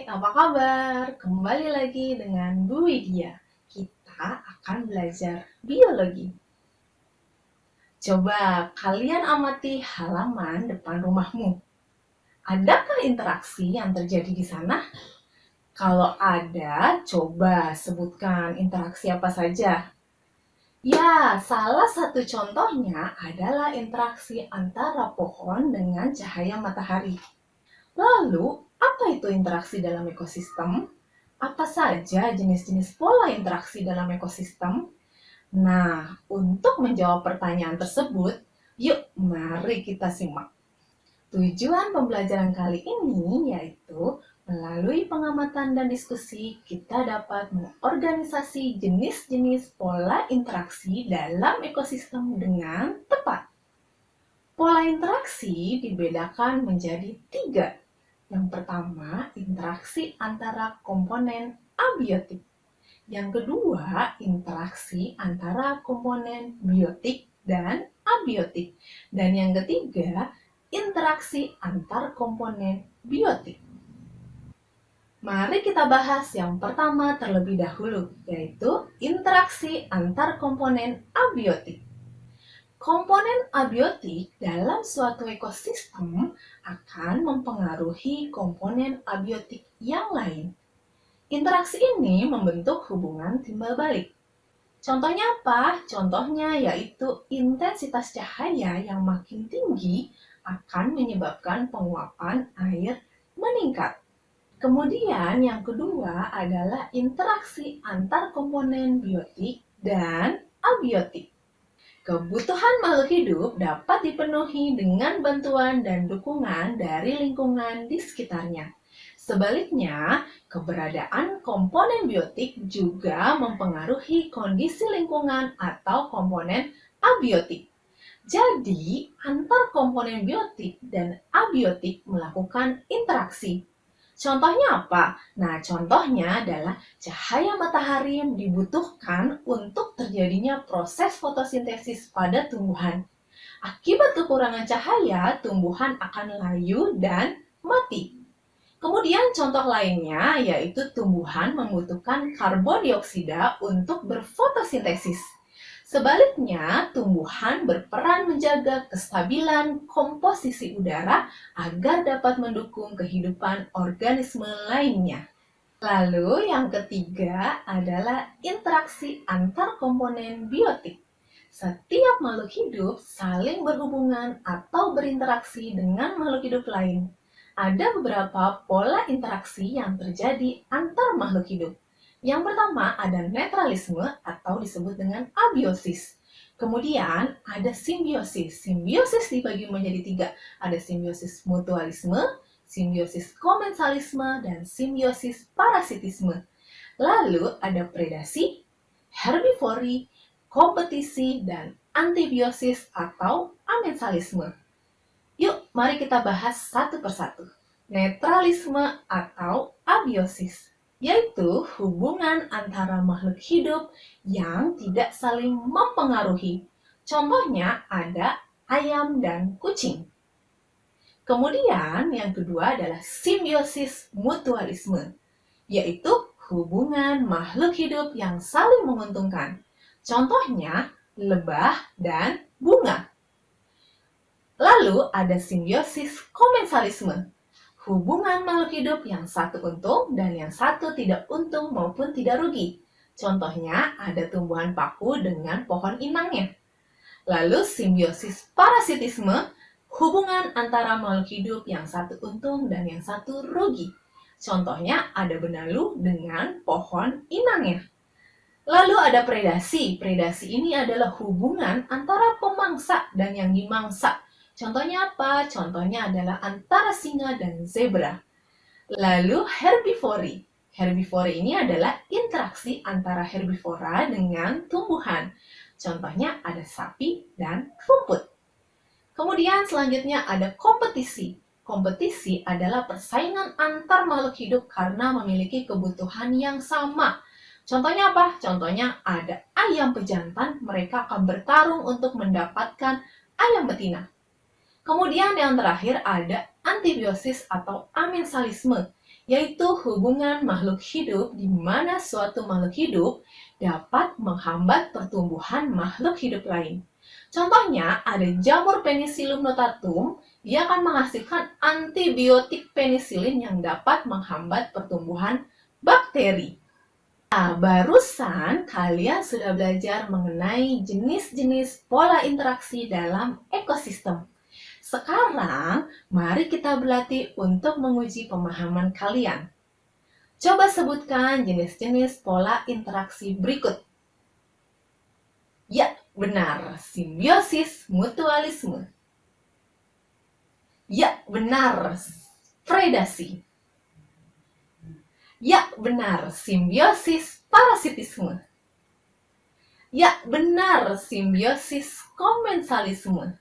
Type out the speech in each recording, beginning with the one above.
Apa kabar? Kembali lagi dengan Bu Widya. Kita akan belajar biologi. Coba kalian amati halaman depan rumahmu. Adakah interaksi yang terjadi di sana? Kalau ada, coba sebutkan interaksi apa saja. Ya, salah satu contohnya adalah interaksi antara pohon dengan cahaya matahari. Lalu, apa itu interaksi dalam ekosistem? Apa saja jenis-jenis pola interaksi dalam ekosistem? Nah, untuk menjawab pertanyaan tersebut, yuk mari kita simak. Tujuan pembelajaran kali ini yaitu melalui pengamatan dan diskusi, kita dapat mengorganisasi jenis-jenis pola interaksi dalam ekosistem dengan tepat. Pola interaksi dibedakan menjadi 3. Yang pertama, interaksi antara komponen abiotik. Yang kedua, interaksi antara komponen biotik dan abiotik. Dan yang ketiga, interaksi antar komponen biotik. Mari kita bahas yang pertama terlebih dahulu, yaitu interaksi antar komponen abiotik. Komponen abiotik dalam suatu ekosistem akan mempengaruhi komponen abiotik yang lain. Interaksi ini membentuk hubungan timbal balik. Contohnya apa? Contohnya yaitu intensitas cahaya yang makin tinggi akan menyebabkan penguapan air meningkat. Kemudian yang kedua adalah interaksi antar komponen biotik dan abiotik. Kebutuhan makhluk hidup dapat dipenuhi dengan bantuan dan dukungan dari lingkungan di sekitarnya. Sebaliknya, keberadaan komponen biotik juga mempengaruhi kondisi lingkungan atau komponen abiotik. Jadi, antar komponen biotik dan abiotik melakukan interaksi. Contohnya apa? Nah, contohnya adalah cahaya matahari yang dibutuhkan untuk terjadinya proses fotosintesis pada tumbuhan. Akibat kekurangan cahaya, tumbuhan akan layu dan mati. Kemudian contoh lainnya yaitu tumbuhan membutuhkan karbon dioksida untuk berfotosintesis. Sebaliknya, tumbuhan berperan menjaga kestabilan komposisi udara agar dapat mendukung kehidupan organisme lainnya. Lalu yang ketiga adalah interaksi antar komponen biotik. Setiap makhluk hidup saling berhubungan atau berinteraksi dengan makhluk hidup lain. Ada beberapa pola interaksi yang terjadi antar makhluk hidup. Yang pertama ada netralisme atau disebut dengan abiosis. Kemudian ada simbiosis. Simbiosis dibagi menjadi 3. Ada simbiosis mutualisme, simbiosis komensalisme, dan simbiosis parasitisme. Lalu ada predasi, herbivori, kompetisi, dan antibiosis atau amensalisme. Yuk, mari kita bahas satu persatu. Netralisme atau abiosis, yaitu hubungan antara makhluk hidup yang tidak saling mempengaruhi. Contohnya ada ayam dan kucing. Kemudian yang kedua adalah simbiosis mutualisme, yaitu hubungan makhluk hidup yang saling menguntungkan. Contohnya lebah dan bunga. Lalu ada simbiosis komensalisme, hubungan makhluk hidup yang satu untung dan yang satu tidak untung maupun tidak rugi. Contohnya ada tumbuhan paku dengan pohon inangnya. Lalu simbiosis parasitisme, hubungan antara makhluk hidup yang satu untung dan yang satu rugi. Contohnya ada benalu dengan pohon inangnya. Lalu ada predasi. Predasi ini adalah hubungan antara pemangsa dan yang dimangsa. Contohnya apa? Contohnya adalah antara singa dan zebra. Lalu herbivori. Herbivori ini adalah interaksi antara herbivora dengan tumbuhan. Contohnya ada sapi dan rumput. Kemudian selanjutnya ada kompetisi. Kompetisi adalah persaingan antar makhluk hidup karena memiliki kebutuhan yang sama. Contohnya apa? Contohnya ada ayam pejantan, mereka akan bertarung untuk mendapatkan ayam betina. Kemudian yang terakhir ada antibiosis atau amensalisme, yaitu hubungan makhluk hidup di mana suatu makhluk hidup dapat menghambat pertumbuhan makhluk hidup lain. Contohnya, ada jamur Penicillium notatum, dia akan menghasilkan antibiotik penisilin yang dapat menghambat pertumbuhan bakteri. Nah, barusan kalian sudah belajar mengenai jenis-jenis pola interaksi dalam ekosistem. Sekarang, mari kita berlatih untuk menguji pemahaman kalian. Coba sebutkan jenis-jenis pola interaksi berikut. Ya, benar, simbiosis mutualisme. Ya, benar, predasi. Ya, benar, simbiosis parasitisme. Ya, benar, simbiosis komensalisme.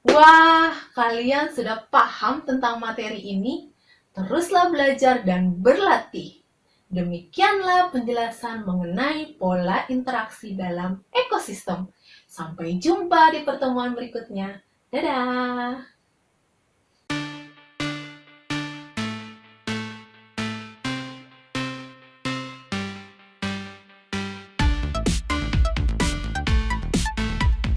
Wah, kalian sudah paham tentang materi ini? Teruslah belajar dan berlatih. Demikianlah penjelasan mengenai pola interaksi dalam ekosistem. Sampai jumpa di pertemuan berikutnya. Dadah!